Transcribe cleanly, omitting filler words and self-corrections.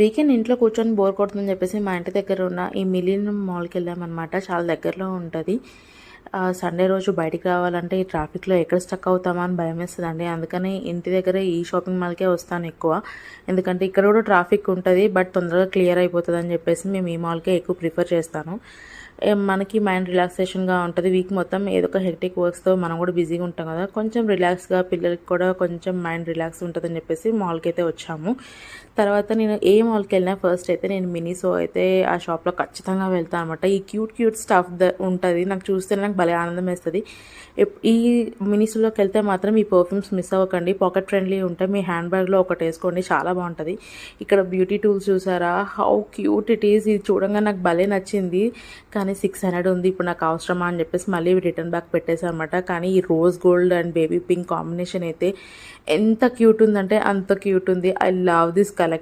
Weekend ఇంట్లో కూర్చొని bore కొడుతుందని చెప్పేసి మా ఇంటి దగ్గర ఉన్న ఈ మిలీనియం మాల్కి వెళ్ళామన్నమాట. చాలా దగ్గరలో ఉంటుంది. సండే రోజు బయటికి రావాలంటే ఈ ట్రాఫిక్లో ఎక్కడ స్టక్ అవుతామా అని భయమేస్తుందండి. అందుకని ఇంటి దగ్గర ఈ షాపింగ్ మాల్కే వస్తాను ఎక్కువ. ఎందుకంటే ఇక్కడ కూడా ట్రాఫిక్ ఉంటుంది, బట్ తొందరగా క్లియర్ అయిపోతుందని చెప్పేసి మేము ఈ మాల్కే ఎక్కువ ప్రిఫర్ చేస్తాను. మనకి మైండ్ రిలాక్సేషన్గా ఉంటుంది. వీక్ మొత్తం ఏదో ఒక హెక్టిక్ వర్క్స్తో మనం కూడా బిజీగా ఉంటాం కదా, కొంచెం రిలాక్స్గా పిల్లలకి కూడా కొంచెం మైండ్ రిలాక్స్ ఉంటుందని చెప్పేసి మాల్కి అయితే వచ్చాము. తర్వాత నేను ఏ మాల్కి వెళ్ళినా ఫస్ట్ అయితే నేను మినీసో అయితే ఆ షాప్లో ఖచ్చితంగా వెళ్తాను అనమాట. ఈ క్యూట్ స్టఫ్ ఉంటుంది, నాకు చూస్తే నాకు భలే ఆనందం వేస్తుంది. ఈ మినీసోలోకి వెళ్తే మాత్రం ఈ పర్ఫ్యూమ్స్ మిస్ అవ్వకండి. పాకెట్ ఫ్రెండ్లీ ఉంటాయి. మీ హ్యాండ్ బ్యాగ్లో ఒకటి వేసుకోండి, చాలా బాగుంటుంది. ఇక్కడ బ్యూటీ టూల్స్ చూసారా, హౌ క్యూట్ ఇట్ ఈస్. ఇది చూడంగా నాకు భలే నచ్చింది, కానీ 600 ఉంది. ఇప్పుడు నాకు అవసరమా అని చెప్పేసి మళ్ళీ రిటర్న్ బ్యాక్ పెట్టేసాను అనమాట. కానీ ఈ rose gold and baby pink combination అయితే ఎంత క్యూట్ ఉందంటే అంత క్యూట్ ఉంది. I love this colour.